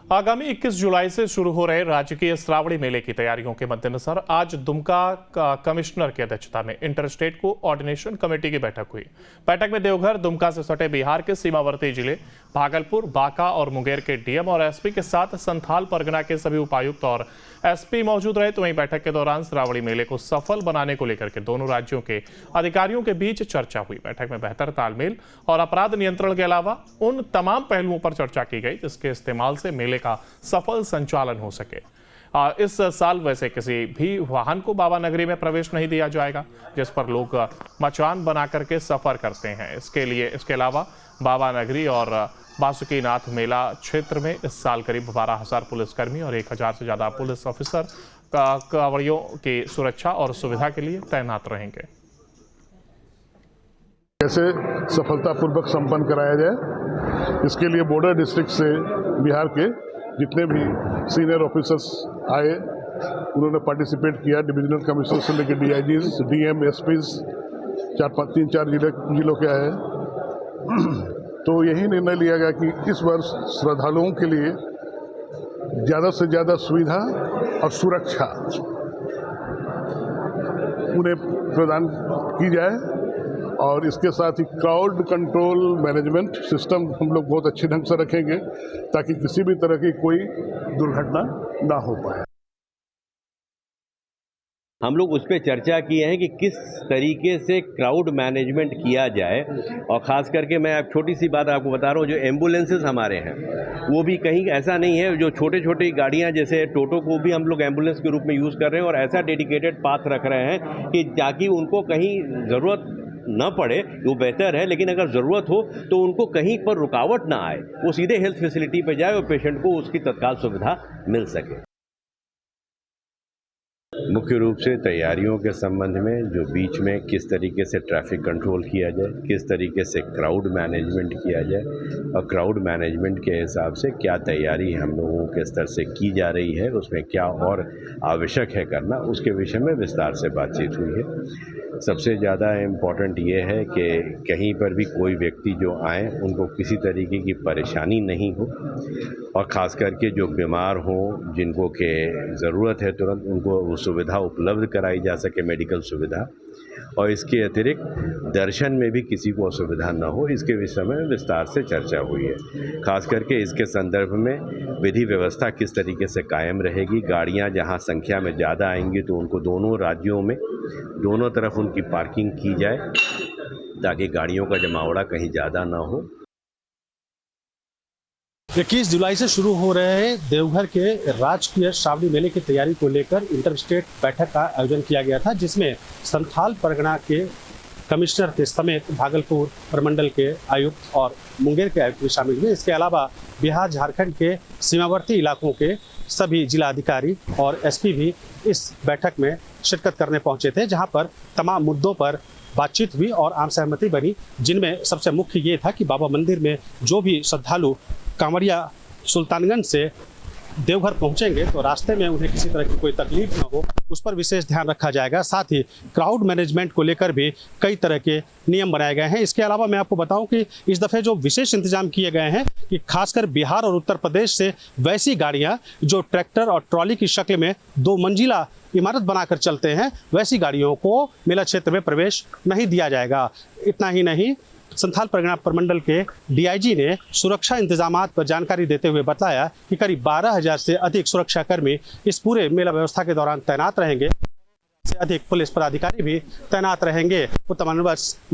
आगामी 21 जुलाई से शुरू हो रहे राजकीय श्रावणी मेले की तैयारियों के मद्देनजर आज दुमका कमिश्नर की अध्यक्षता में इंटर स्टेट कोऑर्डिनेशन कमेटी की बैठक हुई। बैठक में देवघर, दुमका से सटे बिहार के सीमावर्ती जिले भागलपुर, बांका और मुंगेर के डीएम और एसपी के साथ संथाल परगना के सभी उपायुक्त और एसपी मौजूद रहे। तो वहीं बैठक के दौरान श्रावणी मेले को सफल बनाने को लेकर के दोनों राज्यों के अधिकारियों के बीच चर्चा हुई। बैठक में बेहतर तालमेल और अपराध नियंत्रण के अलावा उन तमाम पहलुओं पर चर्चा की गई जिसके इस्तेमाल से मेले का सफल संचालन हो सके। इस साल वैसे किसी भी वाहन को बाबा नगरी में प्रवेश नहीं दिया जाएगा जिस पर लोग मचान बना करके सफर करते हैं। इसके अलावा बाबा नगरी और बासुकीनाथ मेला क्षेत्र में इस साल करीब 12,000 पुलिसकर्मी और 1,000 से ज्यादा पुलिस ऑफिसर कांवड़ियों की सुरक्षा और सुविधा के लिए तैनात रहेंगे। कैसे सफलतापूर्वक संपन्न कराया जाए, इसके लिए बॉर्डर डिस्ट्रिक्ट से बिहार के जितने भी सीनियर ऑफिसर्स आए उन्होंने पार्टिसिपेट किया। डिविजनल कमिश्नर से लेकर डीआईजी, डीएम, एसपीज 3-4 जिलों के आए। तो यही निर्णय लिया गया कि इस वर्ष श्रद्धालुओं के लिए ज़्यादा से ज़्यादा सुविधा और सुरक्षा उन्हें प्रदान की जाए और इसके साथ ही क्राउड कंट्रोल मैनेजमेंट सिस्टम हम लोग बहुत अच्छे ढंग से रखेंगे ताकि किसी भी तरह की कोई दुर्घटना ना हो पाए। हम लोग उस पर चर्चा किए हैं कि किस तरीके से क्राउड मैनेजमेंट किया जाए और ख़ास करके मैं अब छोटी सी बात आपको बता रहा हूँ, जो एम्बुलेंसेस हमारे हैं वो भी कहीं ऐसा नहीं है, जो छोटे छोटी गाड़ियाँ जैसे टोटो को भी हम लोग एम्बुलेंस के रूप में यूज़ कर रहे हैं और ऐसा डेडिकेटेड पाथ रख रहे हैं कि ताकि उनको कहीं ज़रूरत न पड़े वो बेहतर है, लेकिन अगर ज़रूरत हो तो उनको कहीं पर रुकावट ना आए, वो सीधे हेल्थ फैसिलिटी पर जाए और पेशेंट को उसकी तत्काल सुविधा मिल सके। मुख्य रूप से तैयारियों के संबंध में जो बीच में किस तरीके से ट्रैफिक कंट्रोल किया जाए, किस तरीके से क्राउड मैनेजमेंट किया जाए और क्राउड मैनेजमेंट के हिसाब से क्या तैयारी हम लोगों के स्तर से की जा रही है, उसमें क्या और आवश्यक है करना, उसके विषय में विस्तार से बातचीत हुई है। सबसे ज़्यादा इम्पॉर्टेंट ये है कि कहीं पर भी कोई व्यक्ति जो आए उनको किसी तरीके की परेशानी नहीं हो और ख़ास करके जो बीमार हों, जिनको के ज़रूरत है तुरंत उनको वो सुविधा उपलब्ध कराई जा सके, मेडिकल सुविधा, और इसके अतिरिक्त दर्शन में भी किसी को असुविधा न हो, इसके विषय में विस्तार से चर्चा हुई है। खास करके इसके संदर्भ में विधि व्यवस्था किस तरीके से कायम रहेगी, गाड़ियां जहां संख्या में ज़्यादा आएंगी तो उनको दोनों राज्यों में दोनों तरफ उनकी पार्किंग की जाए ताकि गाड़ियों का जमावड़ा कहीं ज़्यादा ना हो। 21 जुलाई से शुरू हो रहे देवघर के राजकीय श्रावणी मेले की तैयारी को लेकर इंटर स्टेट बैठक का आयोजन किया गया था, जिसमें संथाल परगना के कमिश्नर के समेत भागलपुर प्रमंडल के आयुक्त और मुंगेर के आयुक्त भी शामिल हुए। इसके अलावा बिहार झारखंड के सीमावर्ती इलाकों के सभी जिला अधिकारी और एसपी भी इस बैठक में शिरकत करने पहुंचे थे, जहां पर तमाम मुद्दों पर बातचीत हुई और आम सहमति बनी, जिनमें सबसे मुख्य ये था कि बाबा मंदिर में जो भी श्रद्धालु कांवड़िया सुल्तानगंज से देवघर पहुंचेंगे तो रास्ते में उन्हें किसी तरह की कोई तकलीफ न हो, उस पर विशेष ध्यान रखा जाएगा। साथ ही क्राउड मैनेजमेंट को लेकर भी कई तरह के नियम बनाए गए हैं। इसके अलावा मैं आपको बताऊं कि इस दफ़े जो विशेष इंतजाम किए गए हैं कि खासकर बिहार और उत्तर प्रदेश से वैसी गाड़ियां जो ट्रैक्टर और ट्रॉली की शक्ल में 2 मंजिला इमारत बनाकर चलते हैं, वैसी गाड़ियों को मेला क्षेत्र में प्रवेश नहीं दिया जाएगा। इतना ही नहीं, संथाल परगना प्रमंडल के डीआईजी ने सुरक्षा इंतजामात पर जानकारी देते हुए बताया कि करीब 12,000 से अधिक सुरक्षाकर्मी इस पूरे मेला व्यवस्था के दौरान तैनात रहेंगे। से अधिक पुलिस पदाधिकारी भी तैनात रहेंगे। उत्तम